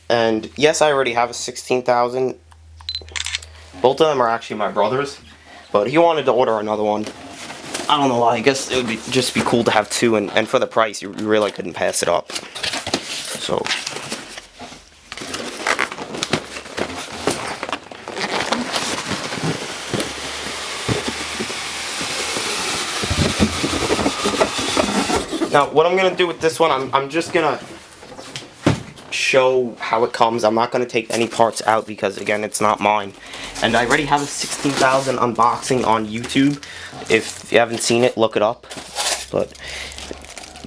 And yes, I already have a 16,000. Both of them are actually my brother's, but he wanted to order another one. I don't know why. I guess it would just be cool to have two, and for the price, you really couldn't pass it up. So. Now, what I'm going to do with this one, I'm just going to show how it comes. I'm not going to take any parts out because, again, it's not mine. And I already have a 16,000 unboxing on YouTube. If you haven't seen it, look it up. But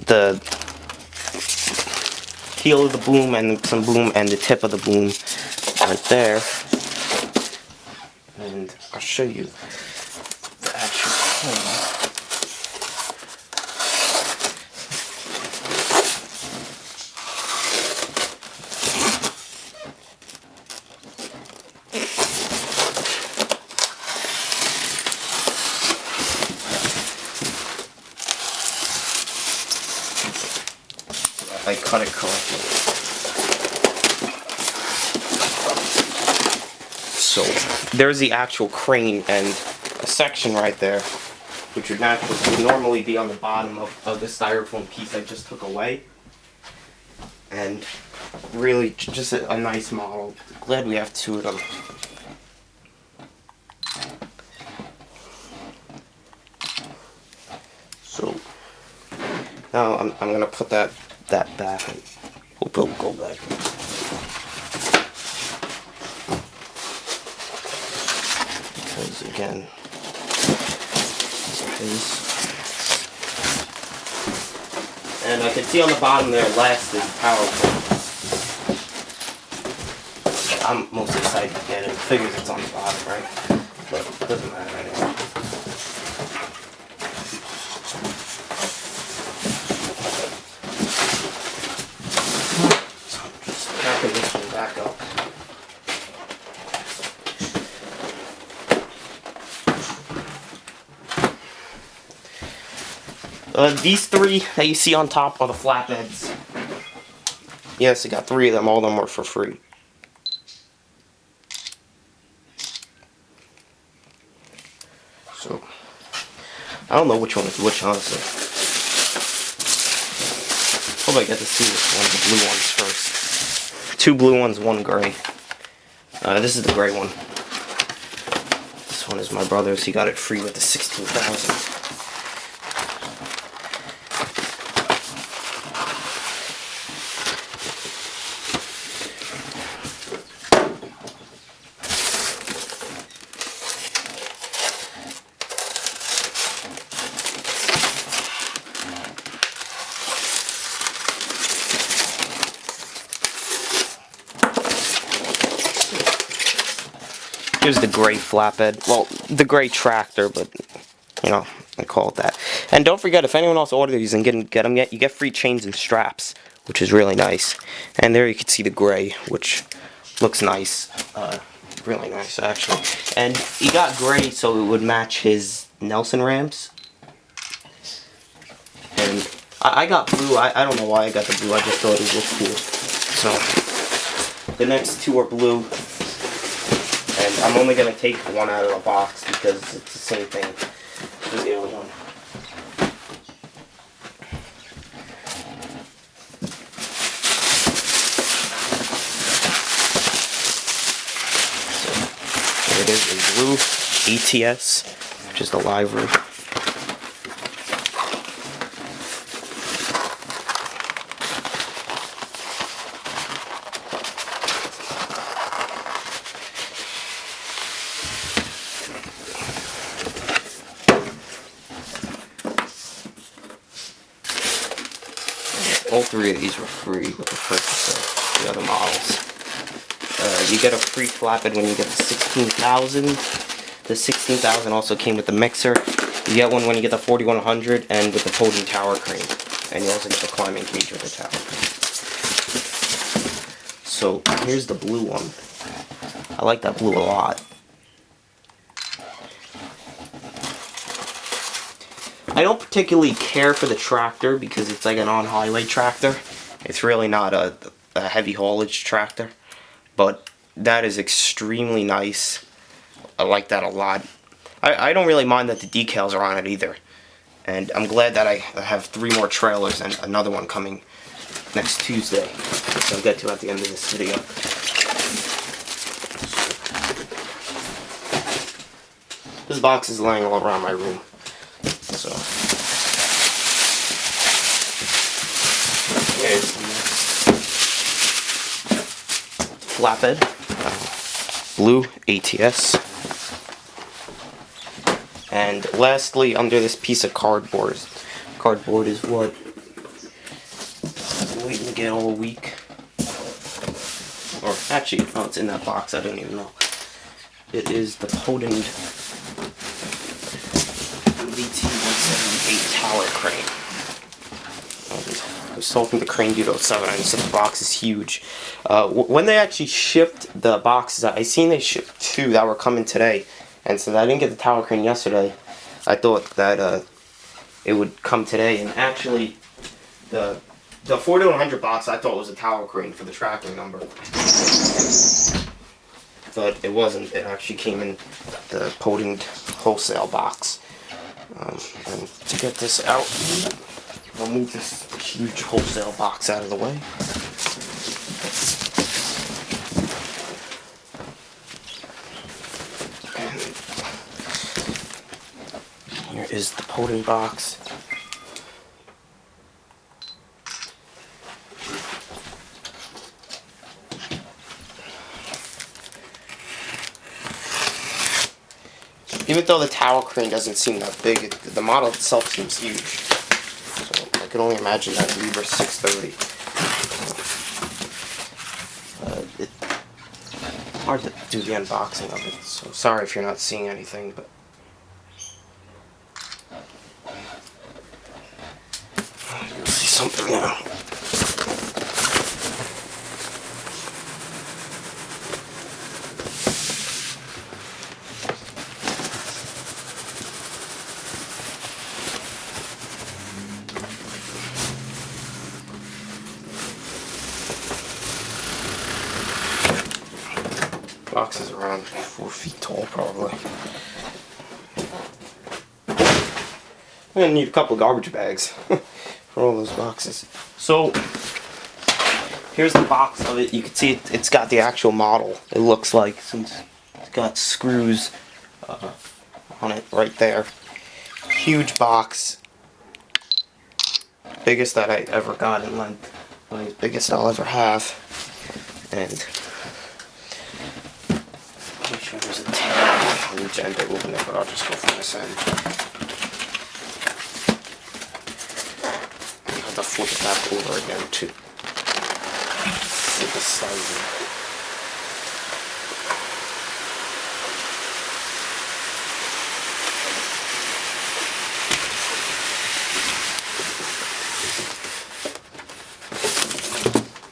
the heel of the boom and some boom and the tip of the boom right there. And I'll show you the actual thing. I cut it correctly. So there's the actual crane and a section right there, which would normally be on the bottom of the styrofoam piece I just took away. And really just a nice model. Glad we have two of them. So now I'm gonna put that back. Hope it'll go back. Because again, and I can see on the bottom there, last is powerful. I'm most excited to get it. Figures it's on the bottom, right? But it doesn't matter anyway. This one back up. These three that you see on top are the flatbeds. Yes, I got three of them. All of them were for free. So, I don't know which one is which, honestly. Hope I get to see one of the blue ones first. Two blue ones, one gray. This is the gray one. This one is my brother's. He got it free with the 16,000. Here's the gray flatbed. Well, the gray tractor, but, you know, I call it that. And don't forget, if anyone else ordered these and didn't get them yet, you get free chains and straps, which is really nice. And there you can see the gray, which looks nice. Really nice, actually. And he got gray so it would match his Nelson ramps. And I got blue. I don't know why I got the blue. I just thought it looked cool. So, the next two are blue. And I'm only going to take one out of the box because it's the same thing as the other one. So, here it is in blue, ATS, which is the livery. All three of these were free with the purchase of the other models. You get a free flatbed when you get the 16,000. The 16,000 also came with the mixer. You get one when you get the 4100 and with the folding tower crane. And you also get the climbing cage with the tower crane. So here's the blue one. I like that blue a lot. I don't particularly care for the tractor because it's like an on-highway tractor. It's really not a a heavy haulage tractor, but that is extremely nice. I like that a lot. I don't really mind that the decals are on it either. And I'm glad that I have 3 more trailers and another one coming next Tuesday, which I'll get to at the end of this video. This box is laying all around my room. So here's the next flatbed, blue ATS. And lastly, under this piece of cardboard is what I'm waiting to get all week. Or actually, no, it's in that box. I don't even know. It is the Potent VT178 tower crane. I was talking to Crane Dude 07. I said the box is huge. When they actually shipped the boxes, I seen they shipped 2 that were coming today. And since I didn't get the tower crane yesterday, I thought that it would come today. And actually, the 4100 box I thought was a tower crane for the tracking number, but it wasn't. It actually came in the Potent wholesale box. And to get this out, I'll move this huge wholesale box out of the way. Here is the Potent box. Even though the tower crane doesn't seem that big, the model itself seems huge. So I can only imagine that Liebherr 630. It's hard to do the unboxing of it, so sorry if you're not seeing anything, but you'll see something now. Box is around 4 feet tall, probably. I'm gonna need a couple of garbage bags for all those boxes. So here's the box of it. You can see it's got the actual model. It looks like, since it's got screws on it right there. Huge box. Biggest that I ever got in length. Biggest I'll ever have. And make sure there's a tab on each end to open it, but I'll just go from this end. I have to flip it back over again too. Flip the side.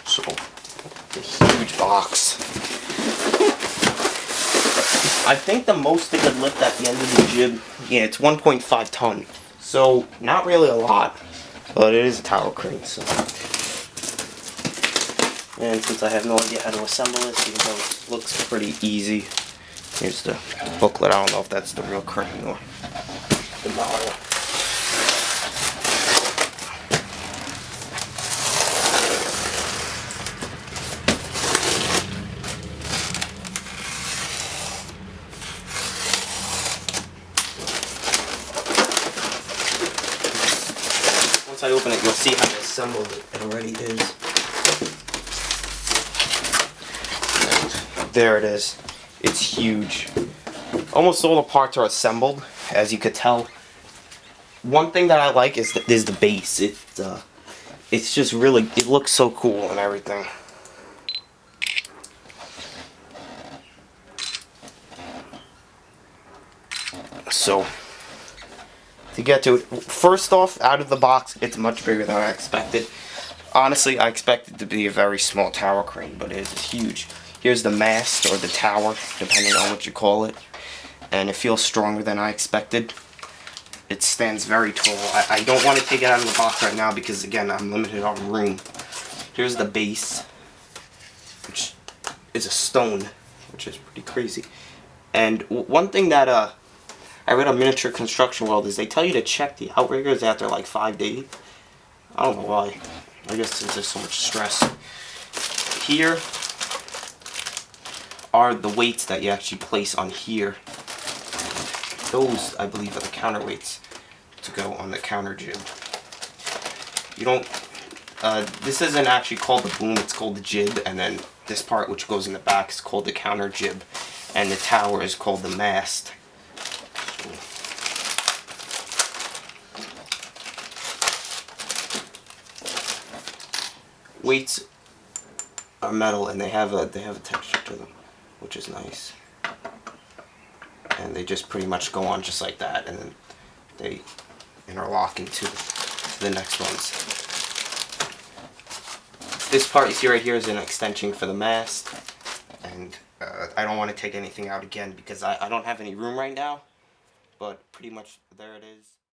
So, the huge box. I think the most it could lift at the end of the jib, yeah, it's 1.5 ton. So, not really a lot, but it is a tower crane, so. And since I have no idea how to assemble this, even though it looks pretty easy, here's the booklet. I don't know if that's the real crane or the model. Once I open it, you'll see how assembled it already is. And there it is. It's huge. Almost all the parts are assembled, as you could tell. One thing that I like is the base. It's just really, it looks so cool and everything. So, to get to it, first off, out of the box, it's much bigger than I expected. Honestly, I expected it to be a very small tower crane, but it is huge. Here's the mast, or the tower, depending on what you call it. And it feels stronger than I expected. It stands very tall. I don't want to take it out of the box right now because, again, I'm limited on room. Here's the base. is a stone, which is pretty crazy. And one thing that I read on Miniature Construction World is they tell you to check the outriggers after like 5 days. I don't know why. I guess there's so much stress. Here are the weights that you actually place on here. Those, I believe, are the counterweights to go on the counter jib. You don't, this isn't actually called the boom, it's called the jib, and then this part which goes in the back is called the counter jib, and the tower is called the mast. Weights are metal and they have a texture to them, which is nice. And they just pretty much go on just like that, and then they interlock into the next ones. This part you see right here is an extension for the mast, and I don't want to take anything out again because I don't have any room right now, but pretty much there it is.